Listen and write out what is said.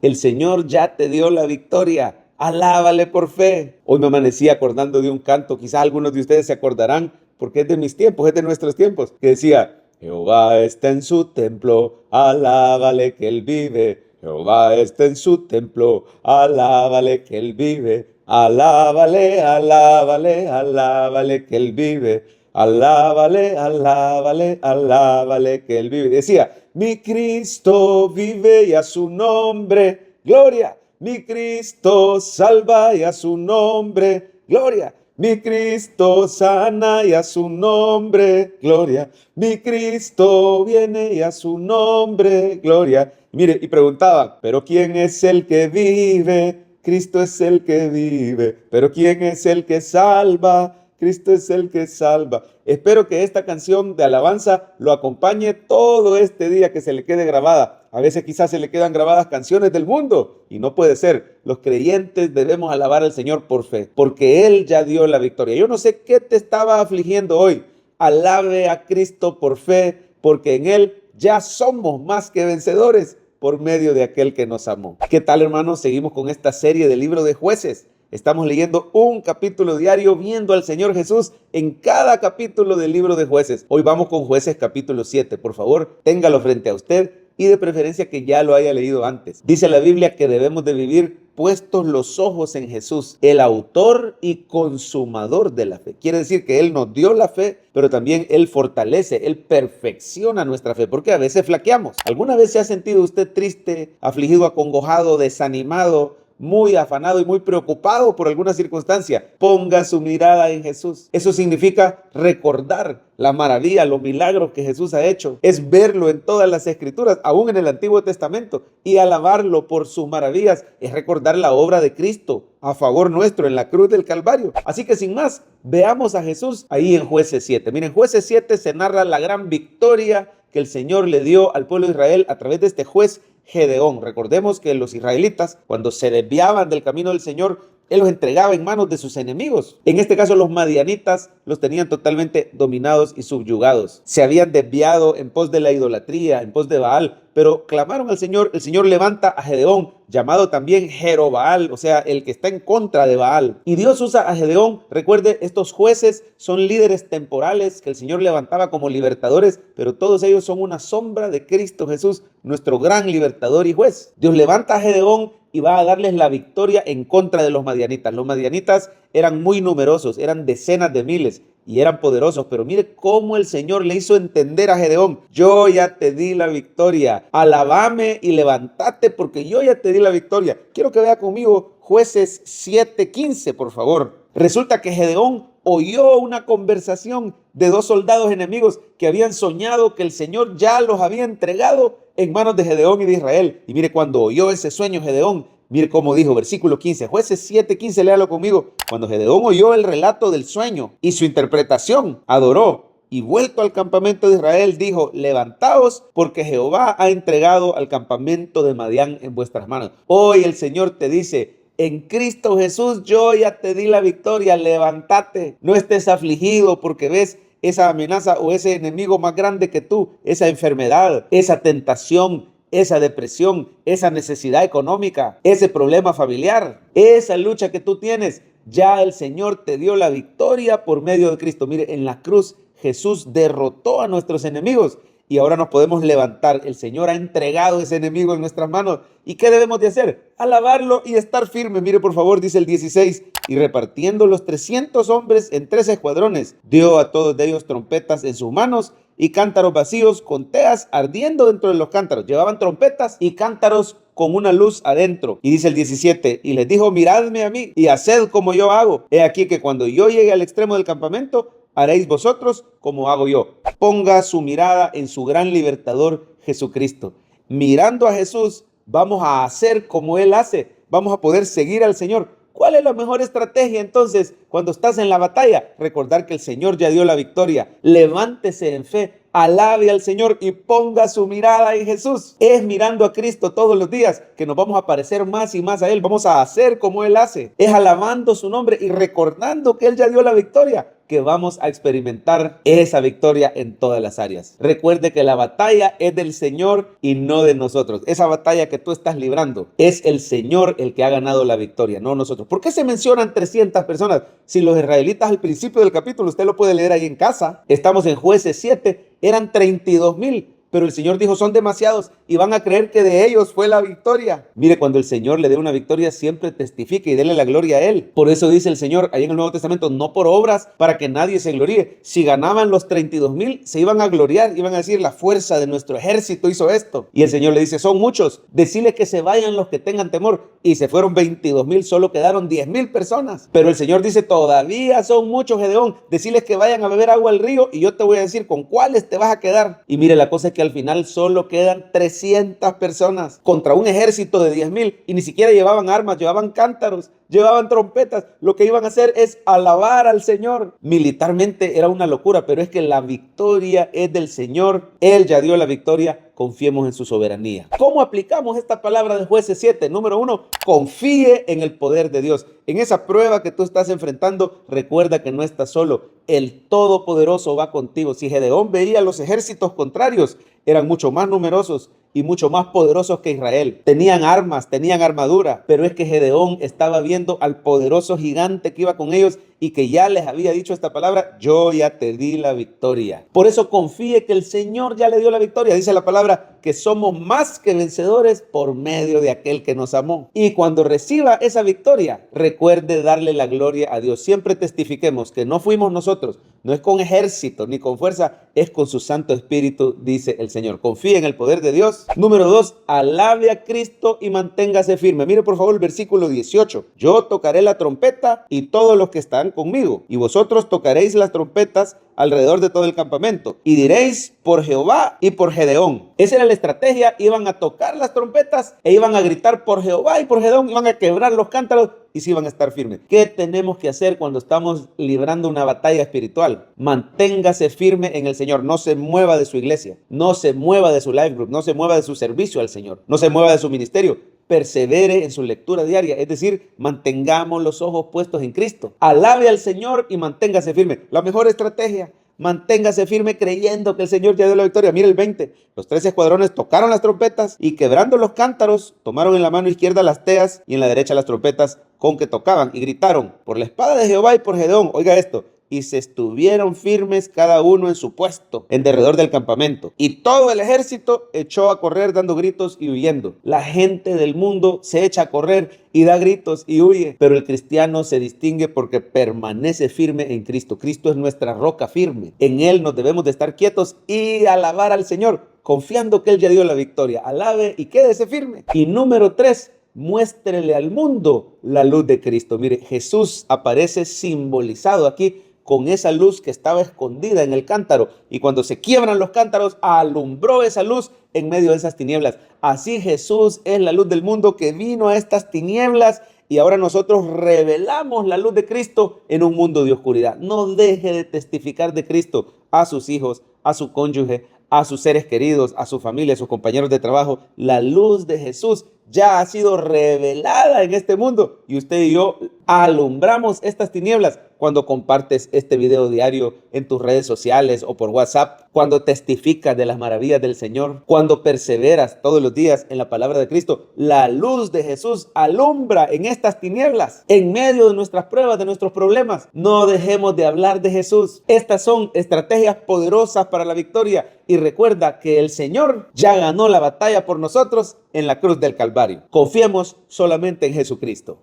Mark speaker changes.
Speaker 1: El Señor ya te dio la victoria. Alábale por fe. Hoy me amanecí acordando de un canto, quizás algunos de ustedes se acordarán, porque es de mis tiempos, es de nuestros tiempos, que decía: Jehová está en su templo, alábale que él vive. Jehová está en su templo, alábale que él vive. Alábale, alábale, alábale que él vive. Alábale, alábale, alábale que él vive. Decía: mi Cristo vive y a su nombre, gloria. Mi Cristo salva y a su nombre, gloria. Mi Cristo sana y a su nombre, gloria. Mi Cristo viene y a su nombre, gloria. Y mire, y preguntaba: ¿pero quién es el que vive? Cristo es el que vive. ¿Pero quién es el que salva? Cristo es el que salva. Espero que esta canción de alabanza lo acompañe todo este día, que se le quede grabada. A veces quizás se le quedan grabadas canciones del mundo y no puede ser. Los creyentes debemos alabar al Señor por fe, porque Él ya dio la victoria. Yo no sé qué te estaba afligiendo hoy. Alabe a Cristo por fe, porque en Él ya somos más que vencedores por medio de aquel que nos amó. ¿Qué tal, hermanos? Seguimos con esta serie del libro de Jueces. Estamos leyendo un capítulo diario, viendo al Señor Jesús en cada capítulo del libro de Jueces. Hoy vamos con Jueces capítulo 7. Por favor, téngalo frente a usted y de preferencia que ya lo haya leído antes. Dice la Biblia que debemos de vivir puestos los ojos en Jesús, el autor y consumador de la fe. Quiere decir que Él nos dio la fe, pero también Él fortalece, Él perfecciona nuestra fe, porque a veces flaqueamos. ¿Alguna vez se ha sentido usted triste, afligido, acongojado, desanimado, muy afanado y muy preocupado por alguna circunstancia? Ponga su mirada en Jesús. Eso significa recordar la maravilla, los milagros que Jesús ha hecho. Es verlo en todas las escrituras, aún en el Antiguo Testamento, y alabarlo por sus maravillas. Es recordar la obra de Cristo a favor nuestro en la cruz del Calvario. Así que sin más, veamos a Jesús ahí en Jueces 7. Miren, Jueces 7 se narra la gran victoria que el Señor le dio al pueblo de Israel a través de este juez Gedeón. Recordemos que los israelitas, cuando se desviaban del camino del Señor, Él los entregaba en manos de sus enemigos. En este caso, los madianitas los tenían totalmente dominados y subyugados. Se habían desviado en pos de la idolatría, en pos de Baal, pero clamaron al Señor. El Señor levanta a Gedeón, llamado también Jerobaal, o sea, el que está en contra de Baal. Y Dios usa a Gedeón. Recuerde, estos jueces son líderes temporales que el Señor levantaba como libertadores, pero todos ellos son una sombra de Cristo Jesús, nuestro gran libertador y juez. Dios levanta a Gedeón y va a darles la victoria en contra de los madianitas. Los madianitas eran muy numerosos, eran decenas de miles y eran poderosos, pero mire cómo el Señor le hizo entender a Gedeón: yo ya te di la victoria, alabame y levántate porque yo ya te di la victoria. Quiero que vea conmigo Jueces 7:15, por favor. Resulta que Gedeón oyó una conversación de dos soldados enemigos que habían soñado que el Señor ya los había entregado en manos de Gedeón y de Israel. Y mire, cuando oyó ese sueño Gedeón, mire cómo dijo, versículo 15, Jueces 7:15, léalo conmigo. Cuando Gedeón oyó el relato del sueño y su interpretación, adoró, y vuelto al campamento de Israel, dijo: levantaos, porque Jehová ha entregado al campamento de Madián en vuestras manos. Hoy el Señor te dice: en Cristo Jesús yo ya te di la victoria, levántate, no estés afligido porque ves esa amenaza o ese enemigo más grande que tú, esa enfermedad, esa tentación, esa depresión, esa necesidad económica, ese problema familiar, esa lucha que tú tienes. Ya el Señor te dio la victoria por medio de Cristo. Mire, en la cruz Jesús derrotó a nuestros enemigos y ahora nos podemos levantar. El Señor ha entregado ese enemigo en nuestras manos. ¿Y qué debemos de hacer? Alabarlo y estar firmes. Mire, por favor, dice el 16, y repartiendo los 300 hombres en 3 escuadrones, dio a todos ellos trompetas en sus manos y cántaros vacíos con teas ardiendo dentro de los cántaros. Llevaban trompetas y cántaros con una luz adentro. Y dice el 17, y les dijo: miradme a mí y haced como yo hago. He aquí que cuando yo llegue al extremo del campamento, haréis vosotros como hago yo. Ponga su mirada en su gran libertador Jesucristo. Mirando a Jesús, vamos a hacer como Él hace. Vamos a poder seguir al Señor. ¿Cuál es la mejor estrategia entonces cuando estás en la batalla? Recordar que el Señor ya dio la victoria. Levántese en fe, alabe al Señor y ponga su mirada en Jesús. Es mirando a Cristo todos los días que nos vamos a parecer más y más a Él. Vamos a hacer como Él hace. Es alabando su nombre y recordando que Él ya dio la victoria. que vamos a experimentar esa victoria en todas las áreas. Recuerde que la batalla es del Señor y no de nosotros. Esa batalla que tú estás librando es el Señor el que ha ganado la victoria, no nosotros. ¿Por qué se mencionan 300 personas? Si los israelitas al principio del capítulo, usted lo puede leer ahí en casa, estamos en Jueces 7, eran 32,000. Pero el Señor dijo, son demasiados y van a creer que de ellos fue la victoria. Mire, cuando el Señor le dé una victoria, siempre testifique y déle la gloria a Él. Por eso dice el Señor ahí en el Nuevo Testamento, no por obras para que nadie se gloríe. Si ganaban los 32,000, se iban a gloriar, iban a decir, la fuerza de nuestro ejército hizo esto. Y el Señor le dice, son muchos, decirles que se vayan los que tengan temor. Y se fueron 22,000, solo quedaron 10,000 personas. Pero el Señor dice, todavía son muchos, Gedeón, decirles que vayan a beber agua al río y yo te voy a decir con cuáles te vas a quedar. Y mire, la cosa es que al final solo quedan 300 personas contra un ejército de 10,000 y ni siquiera llevaban armas, llevaban cántaros, llevaban trompetas. Lo que iban a hacer es alabar al Señor. Militarmente era una locura, pero es que la victoria es del Señor. Él ya dio la victoria. Confiemos en su soberanía. ¿Cómo aplicamos esta palabra de Jueces 7? Número 1, confíe en el poder de Dios. En esa prueba que tú estás enfrentando, recuerda que no estás solo. El Todopoderoso va contigo. Si Gedeón veía los ejércitos contrarios, eran mucho más numerosos y mucho más poderosos que Israel. Tenían armas, tenían armadura, pero es que Gedeón estaba viendo al poderoso gigante que iba con ellos y que ya les había dicho esta palabra, yo ya te di la victoria. Por eso confíe que el Señor ya le dio la victoria. Dice la palabra que somos más que vencedores por medio de aquel que nos amó. Y cuando reciba esa victoria, recuerde darle la gloria a Dios. Siempre testifiquemos que no fuimos nosotros, no es con ejército ni con fuerza, es con su Santo Espíritu, dice el Señor. Confíe en el poder de Dios. Número 2, alabe a Cristo y manténgase firme. Mire por favor el versículo 18. Yo tocaré la trompeta y todos los que están conmigo, y vosotros tocaréis las trompetas alrededor de todo el campamento, y diréis por Jehová y por Gedeón. Esa era la estrategia, iban a tocar las trompetas e iban a gritar por Jehová y por Gedeón, iban a quebrar los cántaros y sí iban a estar firmes. ¿Qué tenemos que hacer cuando estamos librando una batalla espiritual? Manténgase firme en el Señor, no se mueva de su iglesia, no se mueva de su life group, no se mueva de su servicio al Señor, no se mueva de su ministerio. Persevere en su lectura diaria, es decir, mantengamos los ojos puestos en Cristo. Alabe al Señor y manténgase firme. La mejor estrategia, manténgase firme creyendo que el Señor ya dio la victoria. Mire el 20, los 13 escuadrones tocaron las trompetas y quebrando los cántaros, tomaron en la mano izquierda las teas y en la derecha las trompetas con que tocaban y gritaron por la espada de Jehová y por Gedeón. Oiga esto. Y se estuvieron firmes cada uno en su puesto, en derredor del campamento. Y todo el ejército echó a correr dando gritos y huyendo. La gente del mundo se echa a correr y da gritos y huye. Pero el cristiano se distingue porque permanece firme en Cristo. Cristo es nuestra roca firme. En Él nos debemos de estar quietos y alabar al Señor, confiando que Él ya dio la victoria. Alabe y quédese firme. Y número 3, muéstrele al mundo la luz de Cristo. Mire, Jesús aparece simbolizado aquí con esa luz que estaba escondida en el cántaro. Y cuando se quiebran los cántaros, alumbró esa luz en medio de esas tinieblas. Así Jesús es la luz del mundo que vino a estas tinieblas y ahora nosotros revelamos la luz de Cristo en un mundo de oscuridad. No deje de testificar de Cristo a sus hijos, a su cónyuge, a sus seres queridos, a su familia, a sus compañeros de trabajo. La luz de Jesús ya ha sido revelada en este mundo y usted y yo alumbramos estas tinieblas cuando compartes este video diario en tus redes sociales o por WhatsApp, cuando testificas de las maravillas del Señor, cuando perseveras todos los días en la palabra de Cristo. La luz de Jesús alumbra en estas tinieblas, en medio de nuestras pruebas, de nuestros problemas. No dejemos de hablar de Jesús. Estas son estrategias poderosas para la victoria. Y recuerda que el Señor ya ganó la batalla por nosotros en la cruz del Calvario. Confiemos solamente en Jesucristo.